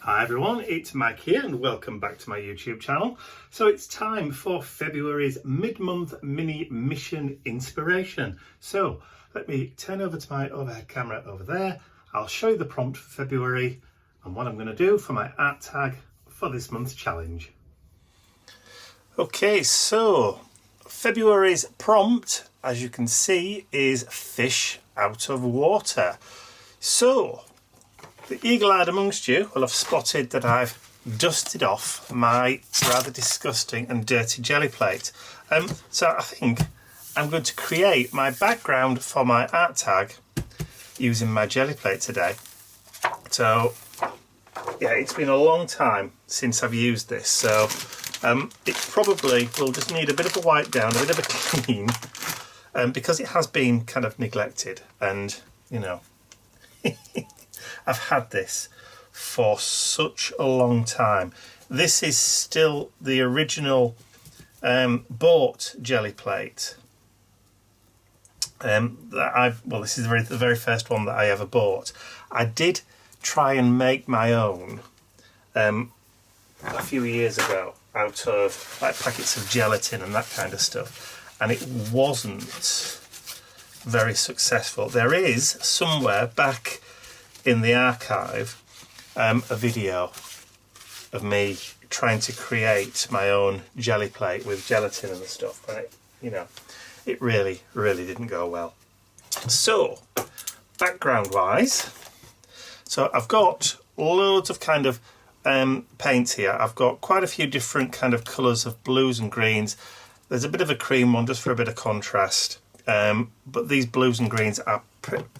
Hi everyone, it's Mike here and welcome back to my YouTube channel. So it's time for February's mid-month mini mission inspiration. So let me turn over to my overhead camera over there. I'll show you the prompt for February and what I'm going to do for my art tag for this month's challenge. Okay, so February's prompt, as you can see, is fish out of water. So the eagle-eyed amongst you will have spotted that I've dusted off my rather disgusting and dirty jelly plate. So I think I'm going to create my background for my art tag using my jelly plate today. So yeah, it's been a long time since I've used this, so it probably will just need a bit of a wipe down, a bit of a clean, because it has been kind of neglected and, you know, I've had this for such a long time. This is still the original bought jelly plate. This is the very first one that I ever bought. I did try and make my own a few years ago out of like packets of gelatin and that kind of stuff, and it wasn't very successful. There is somewhere back in the archive a video of me trying to create my own jelly plate with gelatin and stuff, but it really didn't go well. So background wise, so I've got loads of kind of paints here. I've got quite a few different kind of colours of blues and greens. There's a bit of a cream one just for a bit of contrast, but these blues and greens are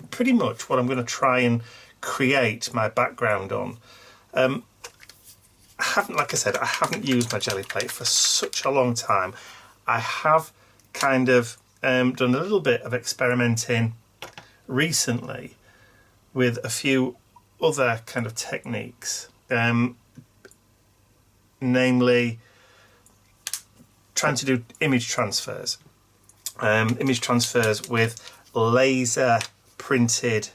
pretty much what I'm going to try and create my background on. I haven't used my jelly plate for such a long time. I have kind of done a little bit of experimenting recently with a few other kind of techniques, namely trying to do image transfers with laser printed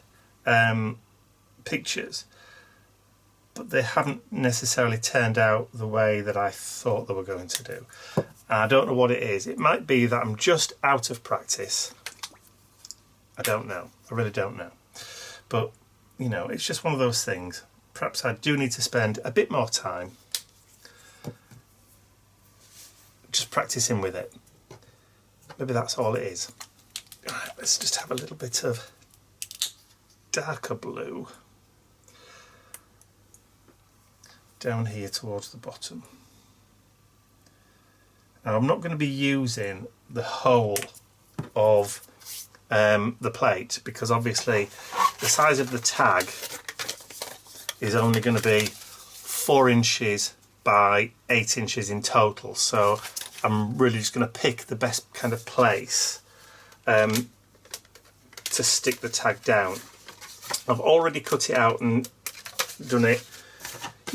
pictures, but they haven't necessarily turned out the way that I thought they were going to do. I don't know what it is. It might be that I'm just out of practice. I don't know. I really don't know. But, you know, it's just one of those things. Perhaps I do need to spend a bit more time just practicing with it. Maybe that's all it is. Right, let's just have a little bit of darker blue down here towards the bottom. Now I'm not going to be using the whole of the plate, because obviously the size of the tag is only going to be 4 inches by 8 inches in total, so I'm really just going to pick the best kind of place to stick the tag down. I've already cut it out and done it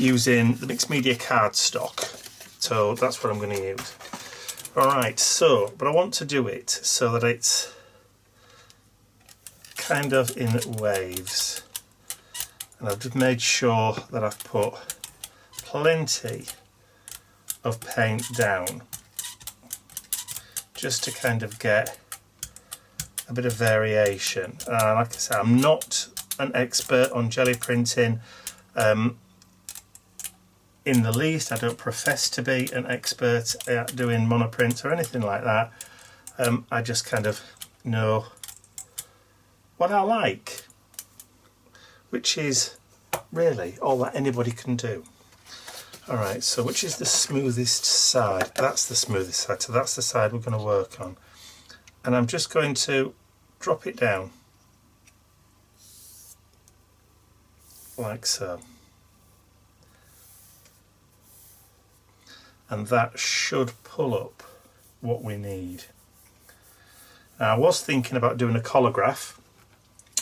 using the mixed media cardstock, so that's what I'm going to use. Alright, so, but I want to do it so that it's kind of in waves, and I've just made sure that I've put plenty of paint down just to kind of get a bit of variation. Like I said, I'm not an expert on jelly printing in the least. I don't profess to be an expert at doing monoprints or anything like that. I just kind of know what I like, which is really all that anybody can do. Alright, so which is the smoothest side? That's the smoothest side, so that's the side we're going to work on. And I'm just going to drop it down like so, and that should pull up what we need. Now, I was thinking about doing a colograph,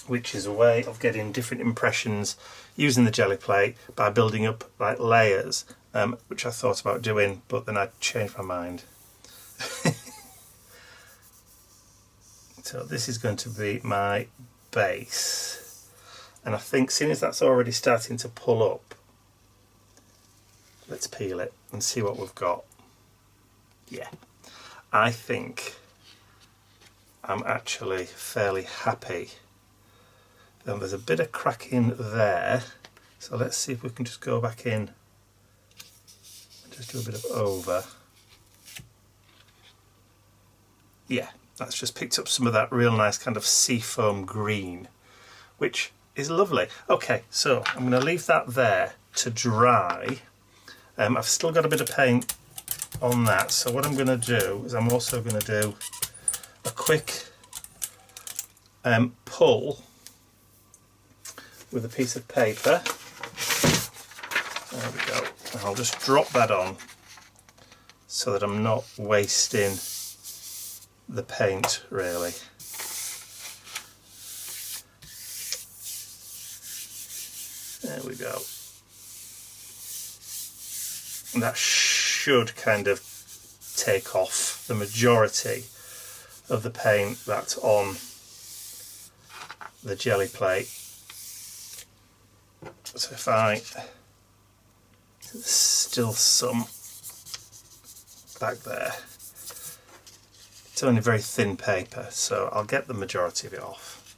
which is a way of getting different impressions using the jelly plate by building up like layers, which I thought about doing, but then I changed my mind. So this is going to be my base, and I think seeing as that's already starting to pull up, let's peel it and see what we've got. Yeah, I think I'm actually fairly happy. Then there's a bit of cracking there, so let's see if we can just go back in and just do a bit of over. Yeah, that's just picked up some of that real nice kind of seafoam green, which is lovely. Okay, so I'm going to leave that there to dry. I've still got a bit of paint on that, so what I'm going to do is I'm also going to do a quick pull with a piece of paper. There we go. And I'll just drop that on so that I'm not wasting the paint really. There we go. And that should kind of take off the majority of the paint that's on the jelly plate. So if there's still some back there. It's only very thin paper, so I'll get the majority of it off.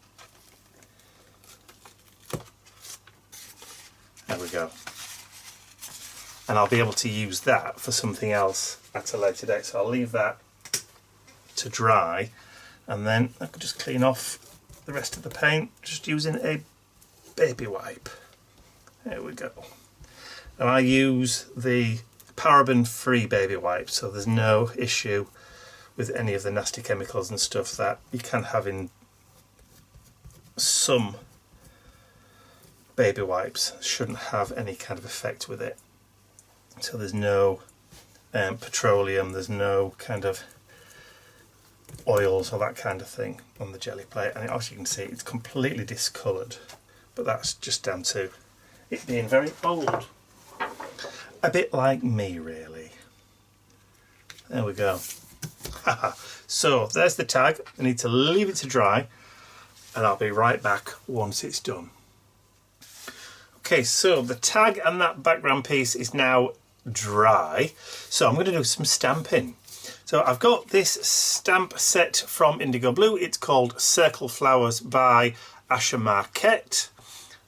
There we go. And I'll be able to use that for something else at a later date. So I'll leave that to dry, and then I can just clean off the rest of the paint just using a baby wipe. There we go. Now I use the paraben-free baby wipe, so there's no issue with any of the nasty chemicals and stuff that you can have in some baby wipes. Shouldn't have any kind of effect with it. So there's no petroleum, there's no kind of oils or that kind of thing on the jelly plate, and as you can see it's completely discoloured, but that's just down to it being very old. A bit like me really. There we go. So there's the tag. I need to leave it to dry and I'll be right back once it's done. Okay, so the tag and that background piece is now dry, so I'm going to do some stamping. So I've got this stamp set from Indigo Blue. It's called Circle Flowers by Asha Marquette,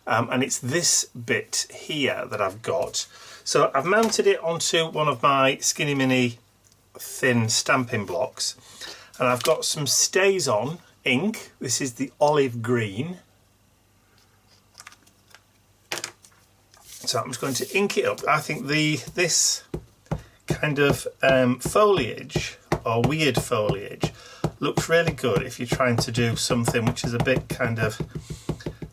and it's this bit here that I've got. So I've mounted it onto one of my Skinny Mini thin stamping blocks, and I've got some StazOn ink. This is the olive green. So I'm just going to ink it up. I think this kind of foliage or weird foliage looks really good if you're trying to do something which is a bit kind of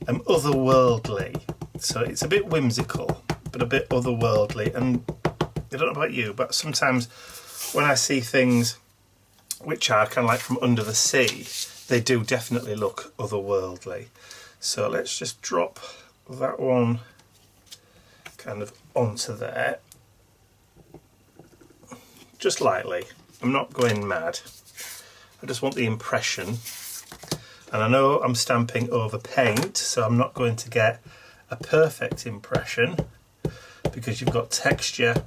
otherworldly. So it's a bit whimsical but a bit otherworldly, and I don't know about you, but sometimes when I see things which are kind of like from under the sea, they do definitely look otherworldly. So let's just drop that one kind of onto there, just lightly. I'm not going mad, I just want the impression, and I know I'm stamping over paint, so I'm not going to get a perfect impression because you've got texture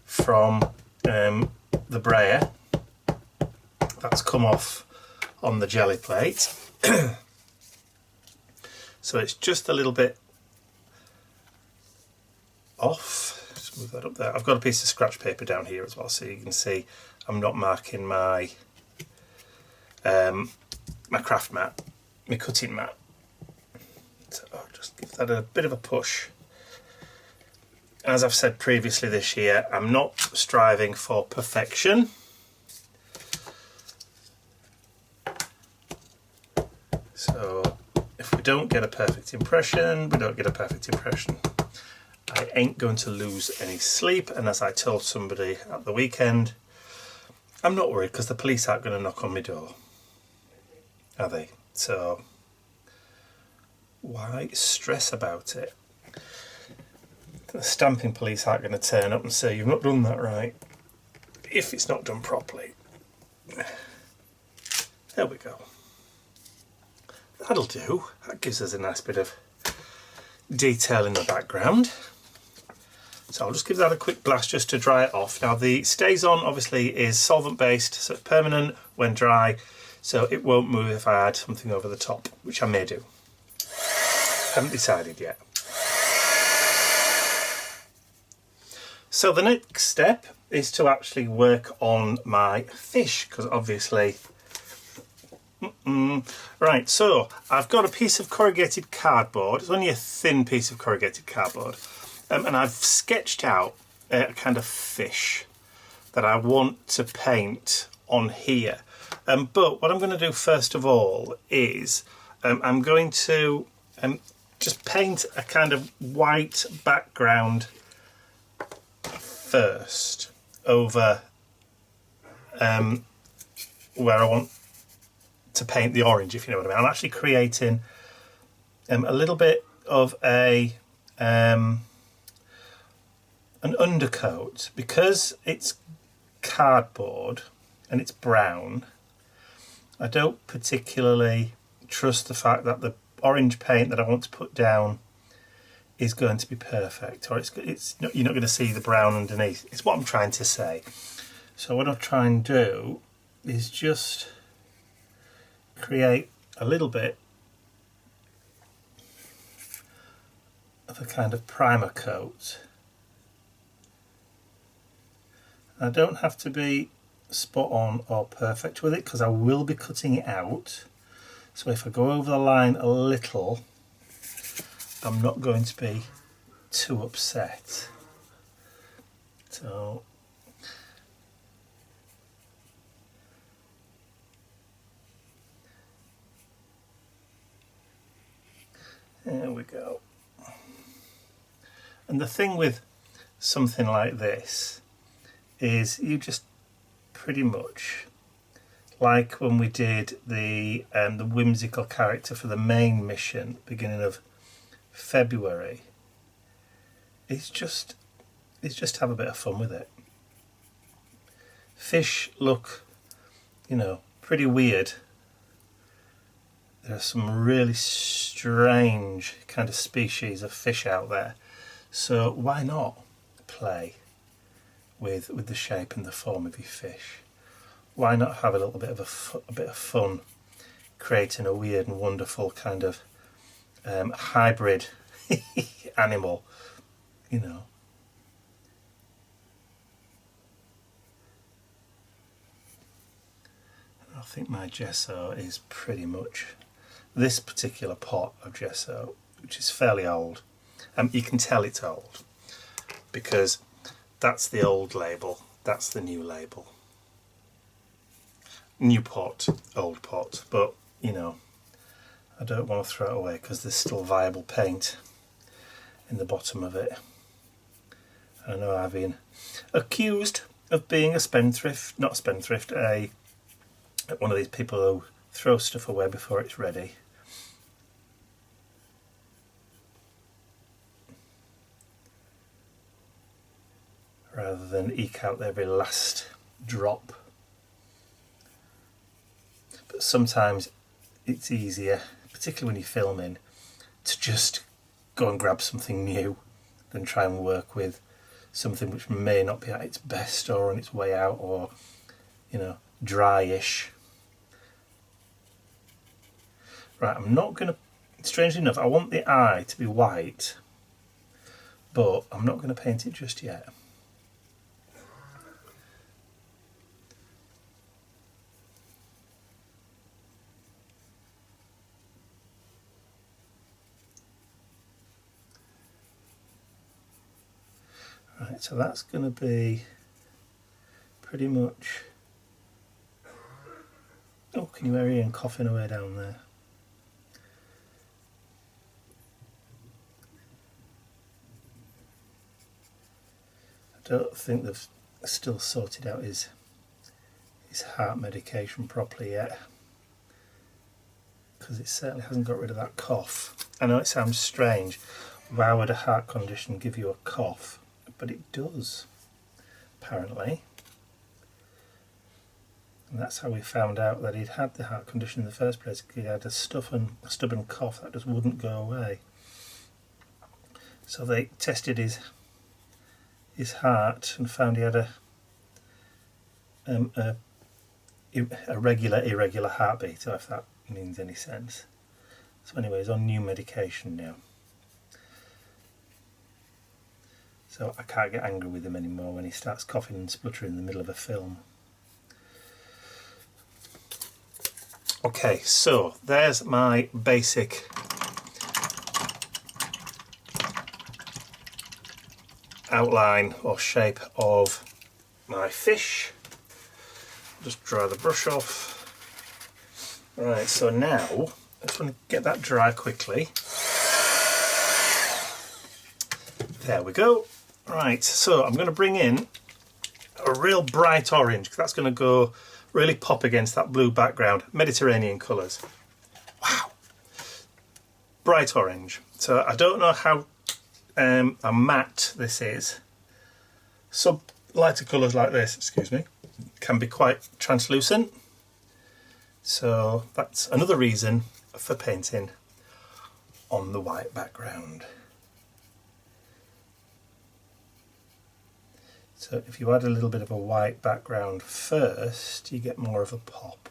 from the brayer that's come off on the jelly plate. So it's just a little bit off. Just move that up there. I've got a piece of scratch paper down here as well, so you can see I'm not marking my my craft mat, my cutting mat. So I'll just give that a bit of a push. As I've said previously this year, I'm not striving for perfection. So if we don't get a perfect impression, we don't get a perfect impression. I ain't going to lose any sleep, and as I told somebody at the weekend, I'm not worried because the police aren't going to knock on my door, are they? So why stress about it? The stamping police aren't going to turn up and say you've not done that right if it's not done properly. There we go. That'll do. That gives us a nice bit of detail in the background. So I'll just give that a quick blast just to dry it off. Now the Stays On obviously is solvent based, so it's permanent when dry, so it won't move if I add something over the top, which I may do. Haven't decided yet. So the next step is to actually work on my fish, because obviously... Right, so I've got a piece of corrugated cardboard. It's only a thin piece of corrugated cardboard. And I've sketched out a kind of fish that I want to paint on here. But what I'm going to do first of all is I'm going to just paint a kind of white background first over where I want to paint the orange, if you know what I mean. I'm actually creating a little bit of an undercoat, because it's cardboard and it's brown. I don't particularly trust the fact that the orange paint that I want to put down is going to be perfect, or it's not, you're not going to see the brown underneath. It's what I'm trying to say. So what I'll try and do is just create a little bit of a kind of primer coat. I don't have to be spot on or perfect with it, because I will be cutting it out. So if I go over the line a little, I'm not going to be too upset. So there we go. And the thing with something like this is you just pretty much, like when we did the whimsical character for the main mission beginning of February, it's just have a bit of fun with it. Fish look, you know, pretty weird. There are some really strange kind of species of fish out there, so why not play with the shape and the form of your fish? Why not have a little bit of a bit of fun creating a weird and wonderful kind of hybrid animal, you know? I think my gesso is pretty much this particular pot of gesso, which is fairly old. You can tell it's old because that's the old label, that's the new label. New pot, old pot, but you know, I don't want to throw it away because there's still viable paint in the bottom of it. I know I've been accused of being a spendthrift, not a spendthrift, one of these people who throw stuff away before it's ready. Rather than eke out every last drop. But sometimes it's easier, particularly when you're filming, to just go and grab something new than try and work with something which may not be at its best or on its way out, or, you know, dry-ish. Right, I'm not going to, strangely enough, I want the eye to be white, but I'm not going to paint it just yet. Right, so that's going to be pretty much... Oh, can you hear Ian coughing away down there? I don't think they've still sorted out his heart medication properly yet, because it certainly hasn't got rid of that cough. I know it sounds strange. Why would a heart condition give you a cough? But it does, apparently. And that's how we found out that he'd had the heart condition in the first place. He had a stubborn cough that just wouldn't go away. So they tested his his heart and found he had a regular irregular heartbeat, if that means any sense. So anyway, he's on new medication now. So I can't get angry with him anymore when he starts coughing and spluttering in the middle of a film. Okay, so there's my basic outline or shape of my fish. Just dry the brush off. Right, so now I just want to get that dry quickly. There we go. Right, so I'm going to bring in a real bright orange, because that's going to go really pop against that blue background. Mediterranean colours. Wow. Bright orange. So I don't know how matte this is. Some lighter colours like this, excuse me, can be quite translucent. So that's another reason for painting on the white background. So if you add a little bit of a white background first, you get more of a pop.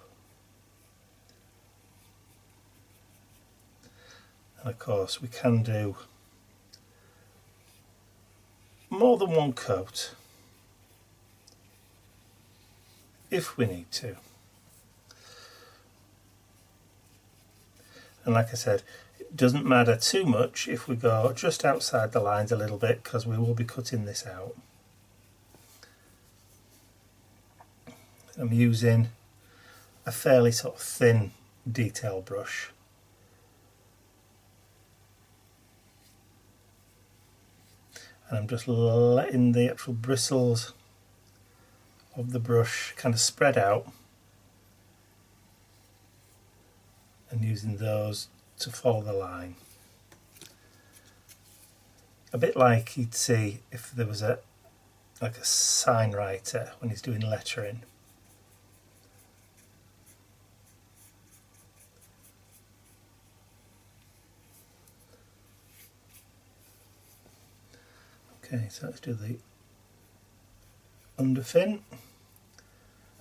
And of course we can do more than one coat if we need to. And like I said, it doesn't matter too much if we go just outside the lines a little bit, because we will be cutting this out. I'm using a fairly sort of thin detail brush. And I'm just letting the actual bristles of the brush kind of spread out and using those to follow the line. A bit like you'd see if there was like a sign writer when he's doing lettering. Okay, so let's do the underfin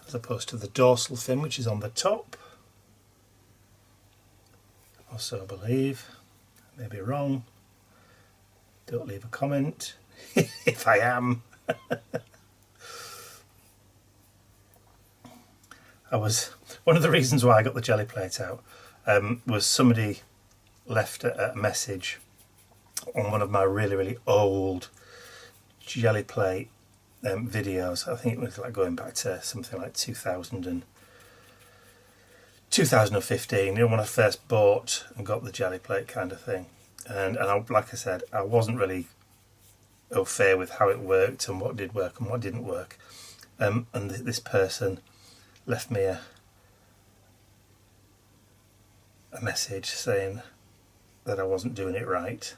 as opposed to the dorsal fin, which is on the top. Or so I believe. I may be wrong. Don't leave a comment if I am. One of the reasons why I got the jelly plate out was somebody left a message on one of my really old jelly plate videos. I think it was like going back to something like 2015, you know, when I first bought and got the jelly plate kind of thing. And like I said, I wasn't really au fait with how it worked and what did work and what didn't work. And this person left me a message saying that I wasn't doing it right.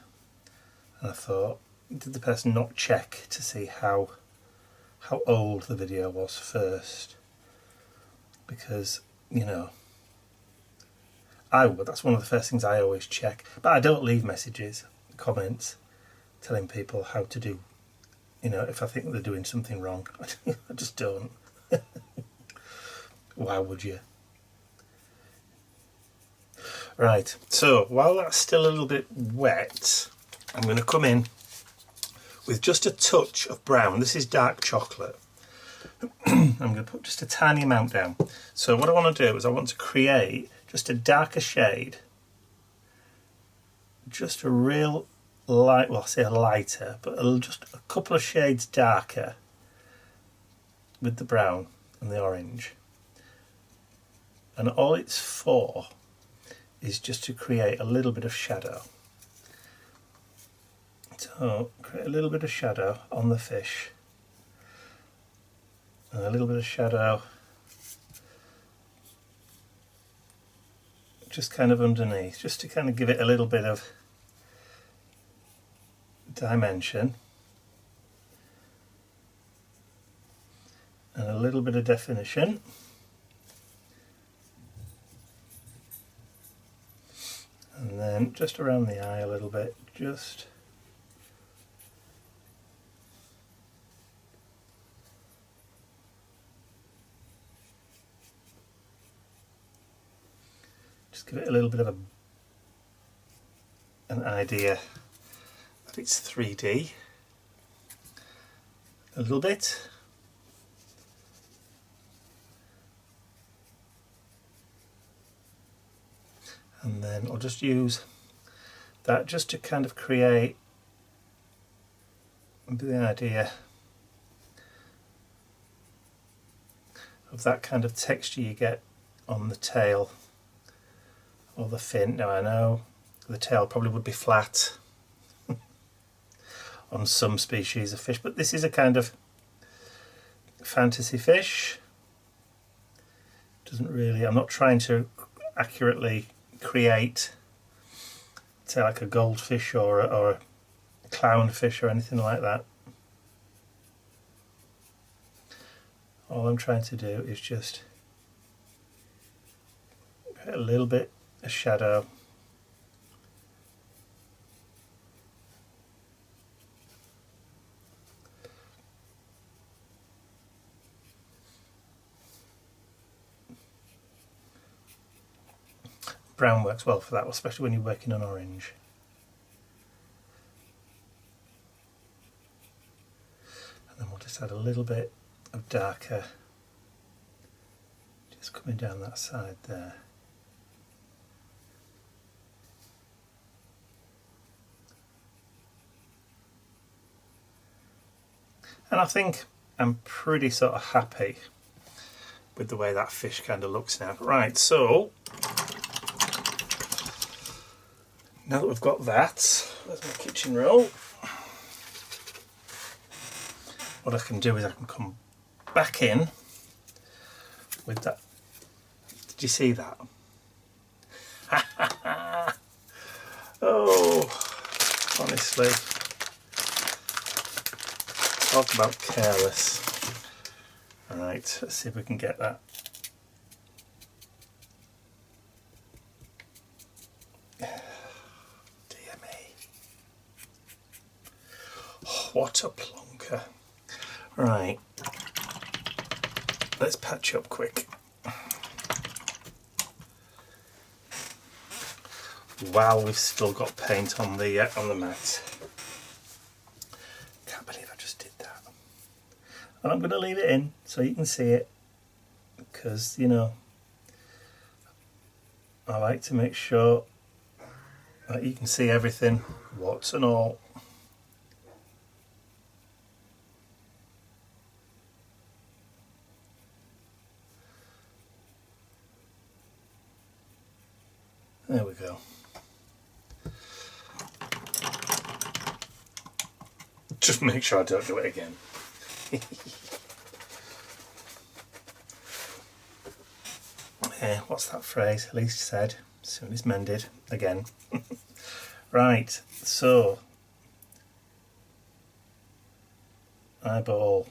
And I thought, did the person not check to see how old the video was first? Because, you know, that's one of the first things I always check. But I don't leave messages, comments, telling people how to do, you know, if I think they're doing something wrong. I just don't. Why would you? Right, so while that's still a little bit wet, I'm going to come in with just a touch of brown. This is dark chocolate. I'm going to put just a tiny amount down. So what I want to do is I want to create just a darker shade, just a real light, well I say a lighter, but just a couple of shades darker with the brown and the orange. And all it's for is just to create a little bit of shadow. So create a little bit of shadow on the fish and a little bit of shadow just kind of underneath, just to kind of give it a little bit of dimension and a little bit of definition. And then just around the eye a little bit, just Just give it a little bit of an idea that it's 3D. A little bit. And then I'll just use that just to kind of create the idea of that kind of texture you get on the tail or the fin. Now I know the tail probably would be flat on some species of fish, but this is a kind of fantasy fish. Doesn't really, I'm not trying to accurately create, say, like a goldfish or a clownfish or anything like that. All I'm trying to do is just put a little bit of shadow brown works well for that, especially when you're working on orange. And then we'll just add a little bit of darker, just coming down that side there. And I think I'm pretty sort of happy with the way that fish kind of looks now. Right, so now that we've got that, there's my kitchen roll. What I can do is I can come back in with that. Did you see that? Oh, honestly. Talk about careless. Alright, let's see if we can get that. Dear me. Oh, what a plonker. Right, let's patch up quick. While we've still got paint on the mat. Can't believe I just did that. And I'm going to leave it in so you can see it, because, you know, I like to make sure that you can see everything, warts and all. There we go. Just make sure I don't do it again. What's that phrase? At least said, soon as mended. Again. Right, so eyeball.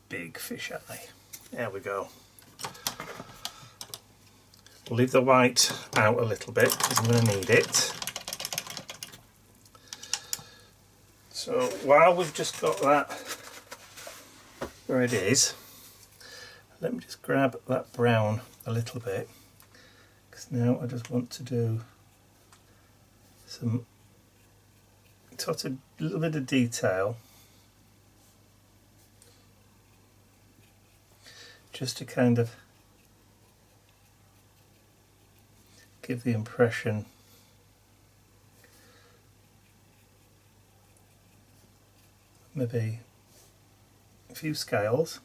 Big fish eye. There we go. We'll leave the white out a little bit because I'm going to need it. So while we've just got that where it is, let me just grab that brown a little bit, because now I just want to do some sort of little bit of detail, just to kind of give the impression maybe a few scales.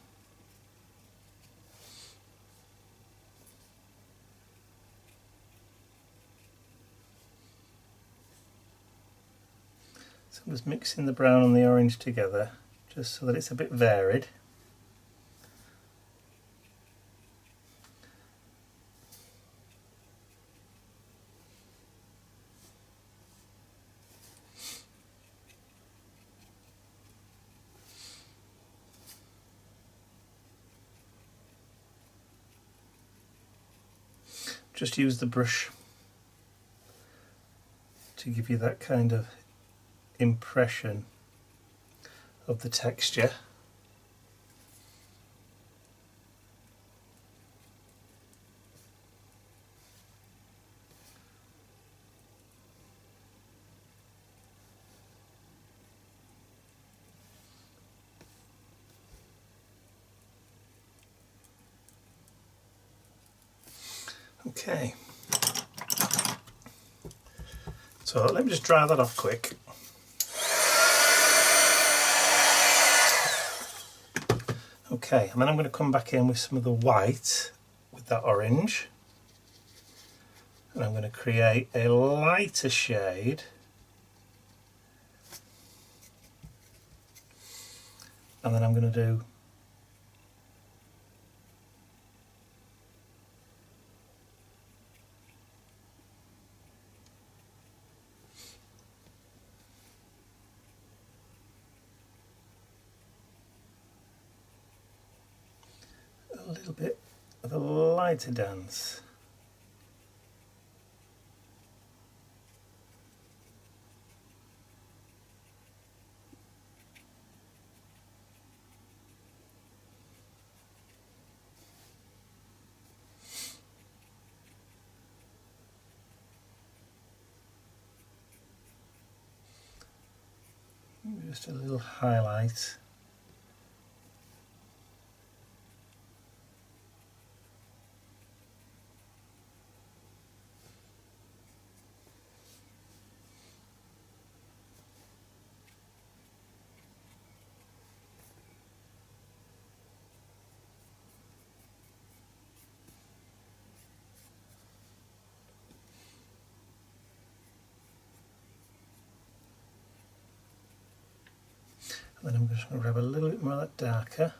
So I'm just mixing the brown and the orange together just so that it's a bit varied. Just use the brush to give you that kind of impression of the texture. Okay, so let me just dry that off quick. Okay, and then I'm going to come back in with some of the white with that orange, and I'm going to create a lighter shade, and then I'm going to do a little bit of a lighter dance. Just a little highlight. And then I'm just going to grab a little bit more of that darker.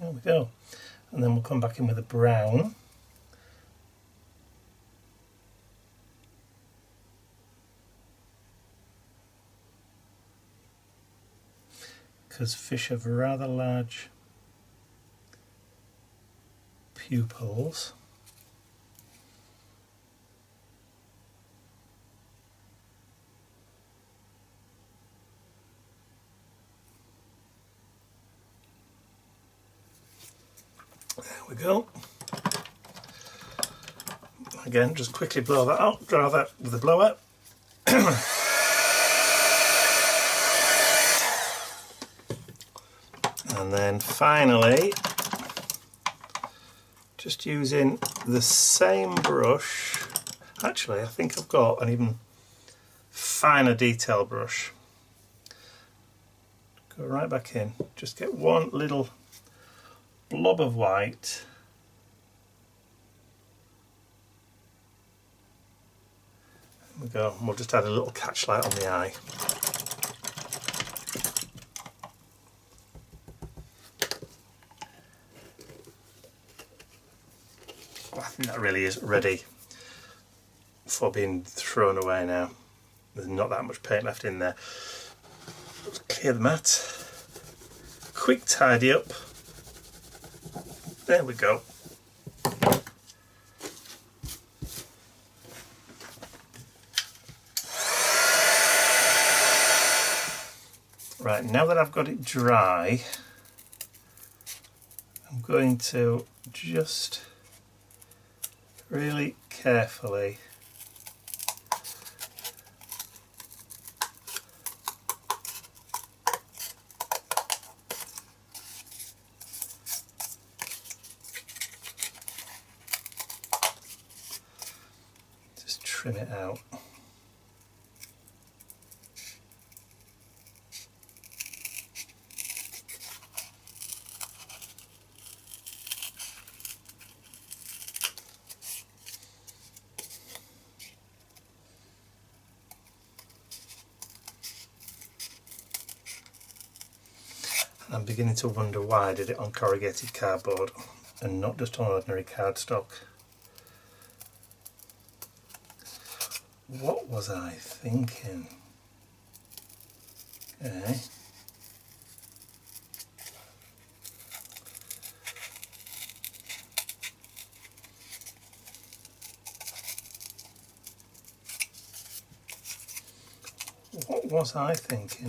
There we go. And then we'll come back in with a brown. Because fish have rather large pupils. There we go. Again, just quickly blow that out, dry that with a blower. And then finally, just using the same brush, actually I think I've got an even finer detail brush. Go right back in, just get one little blob of white. There we go, and we'll just add a little catch light on the eye. I think that really is ready for being thrown away now. There's not that much paint left in there. Let's clear the mat. Quick tidy up. There we go. Right, now that I've got it dry, I'm going to just really carefully just trim it out. I'm beginning to wonder why I did it on corrugated cardboard. and not just on ordinary cardstock. What was I thinking? Okay. What was I thinking?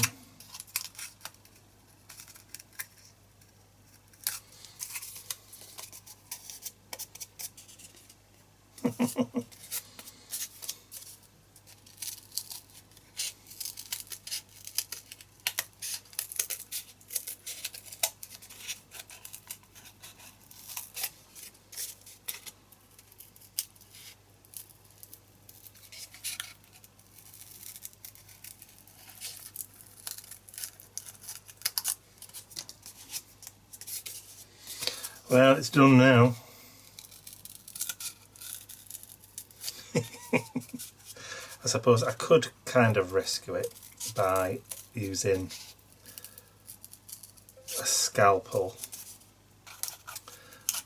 Well, it's done now. I suppose I could kind of rescue it by using a scalpel,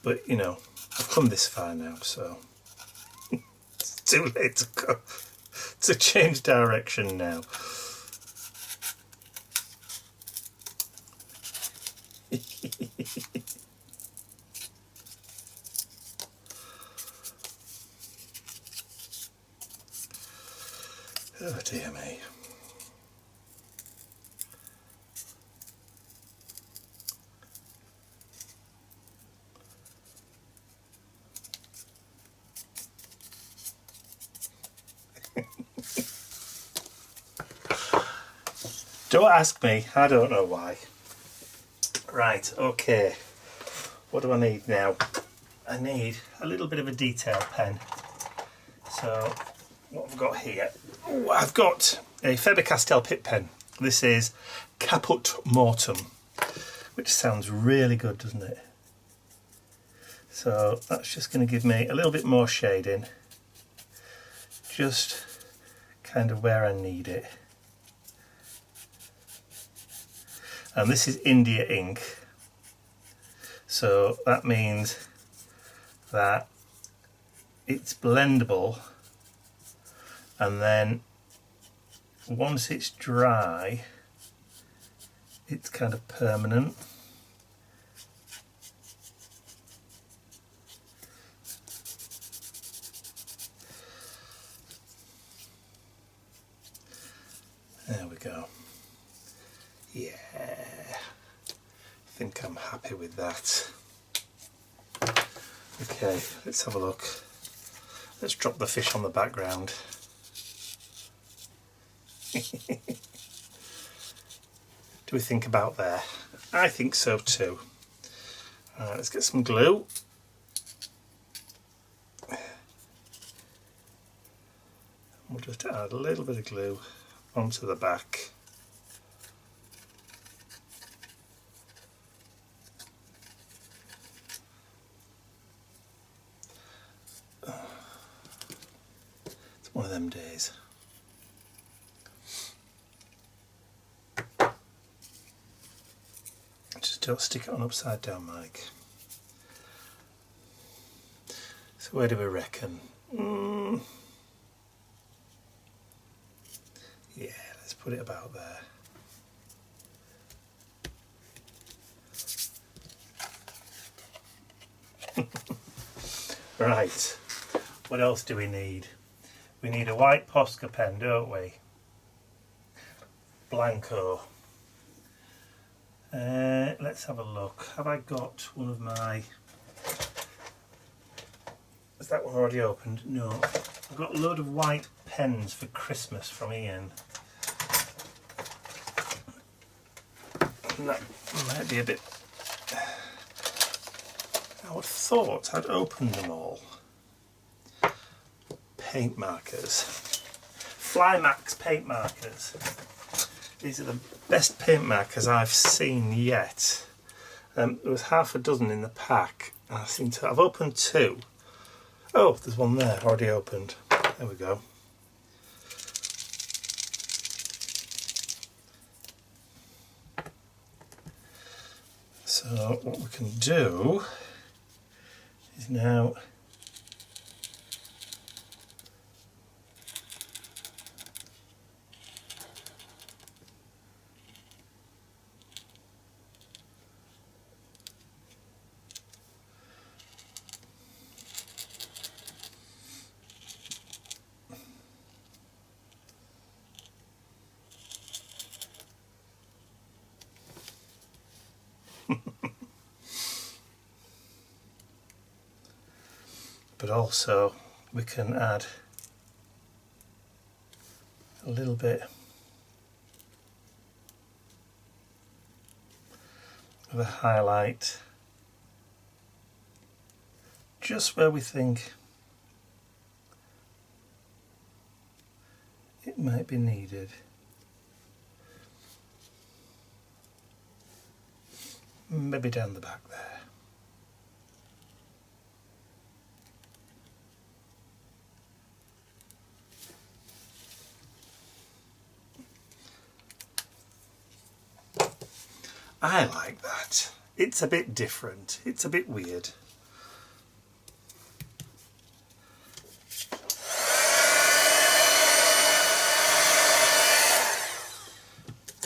but you know, I've come this far now, so it's too late to go to change direction now. Oh dear me. Don't ask me, I don't know why. Right, okay. What do I need now? I need a little bit of a detail pen. So, what have I got here? Oh, I've got a Faber-Castell Pitt pen. This is Caput Mortem, which sounds really good, doesn't it? So that's just going to give me a little bit more shading, just kind of where I need it. And this is India ink, so that means that it's blendable, and then once it's dry it's kind of permanent. There we go. Yeah, I think I'm happy with that. Okay, let's have a look. Let's drop the fish on the background. Do we think about there? I think so too. Alright, let's get some glue. We'll just add a little bit of glue onto the back. It's one of them days. Just don't stick it on upside down, Mike. So where do we reckon? Yeah, let's put it about there. Right, what else do we need? We need a white Posca pen, don't we? Blanco. Let's have a look. Have I got one of my... Is that one already opened? No. I've got a load of white pens for Christmas from Ian. And that might be a bit... I would have thought I'd opened them all. Paint markers. Flymax paint markers. These are the best paint markers I've seen yet. There was half a dozen in the pack. And I seem to... I've opened two. Oh, there's one there already opened. There we go. So what we can do is now but also we can add a little bit of a highlight just where we think it might be needed. Maybe down the back there. I like that. It's a bit different. It's a bit weird.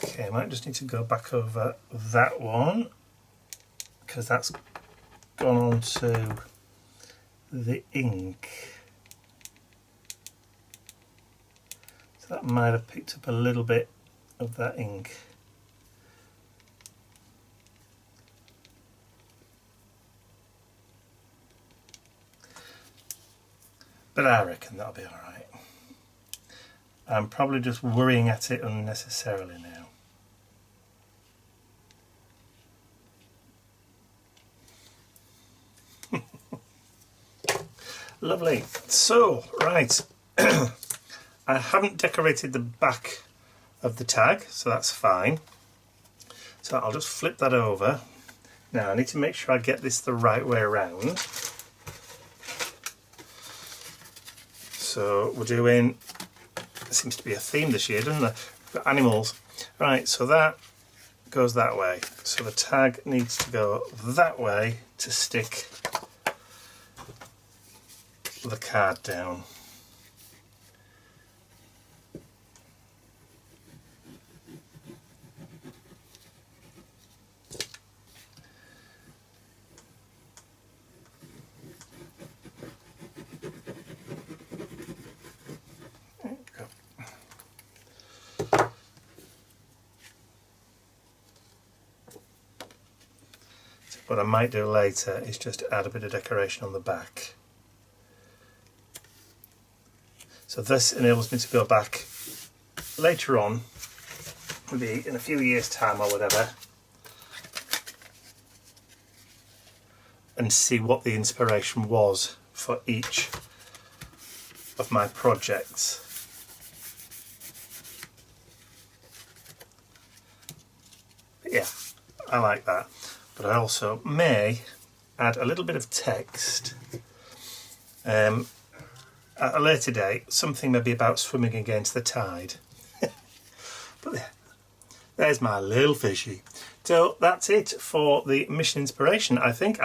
Okay, I might just need to go back over that one because that's gone on to the ink. So that might have picked up a little bit of that ink. But I reckon that'll be alright. I'm probably just worrying at it unnecessarily now. Lovely. So, right. I haven't decorated the back of the tag, so that's fine. So I'll just flip that over. Now I need to make sure I get this the right way around. So we're doing, there seems to be a theme this year, doesn't there? We've got animals. Right, so that goes that way. So the tag needs to go that way to stick the card down. What I might do later is just add a bit of decoration on the back. So this enables me to go back later on, maybe in a few years' time or whatever, and see what the inspiration was for each of my projects. But yeah, I like that. But I also may add a little bit of text at a later date, something maybe about swimming against the tide. But there, there's my little fishy. So that's it for the mission inspiration. I think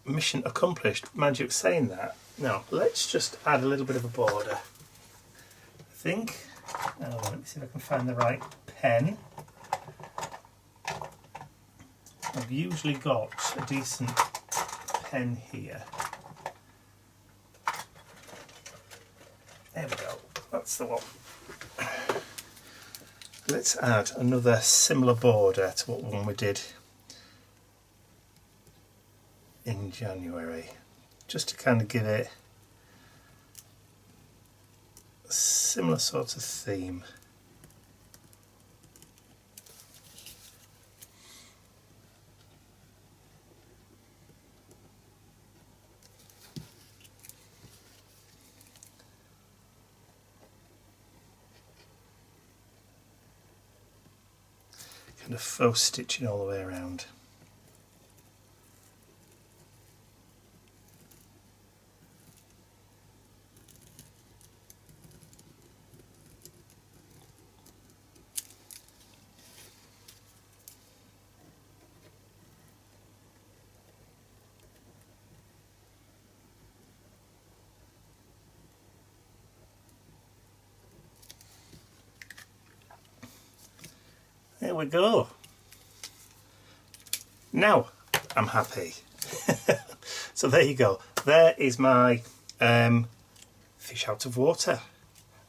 mission accomplished. Mind you saying that. Now let's just add a little bit of a border. I think. Oh, let me see if I can find the right pen. I've usually got a decent pen here. There we go, that's the one. Let's add another similar border to what one we did in January, just to kind of give it a similar sort of theme. Kind of faux stitching all the way around. we go. Now I'm happy. So there you go. There is my fish out of water.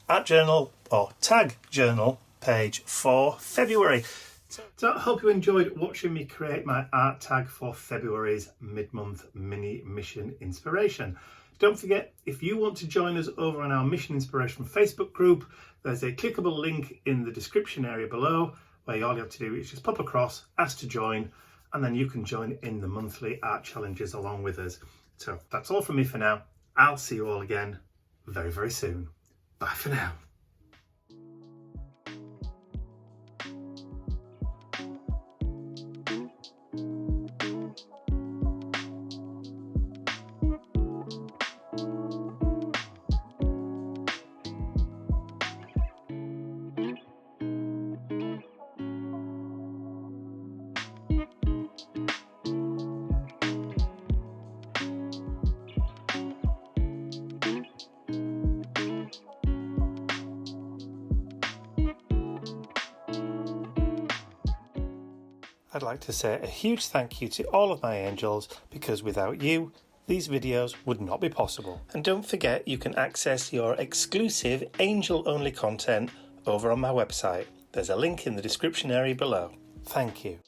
Art journal or tag journal page for February. So I hope you enjoyed watching me create my art tag for February's mid-month mini mission inspiration. Don't forget, if you want to join us over on our Mission Inspiration Facebook group, there's a clickable link in the description area below where all you have to do is just pop across, ask to join, and then you can join in the monthly art challenges along with us. So that's all from me for now. I'll see you all again very, very soon. Bye for now. I'd like to say a huge thank you to all of my angels, because without you, these videos would not be possible. And don't forget, you can access your exclusive angel-only content over on my website. There's a link in the description area below. Thank you.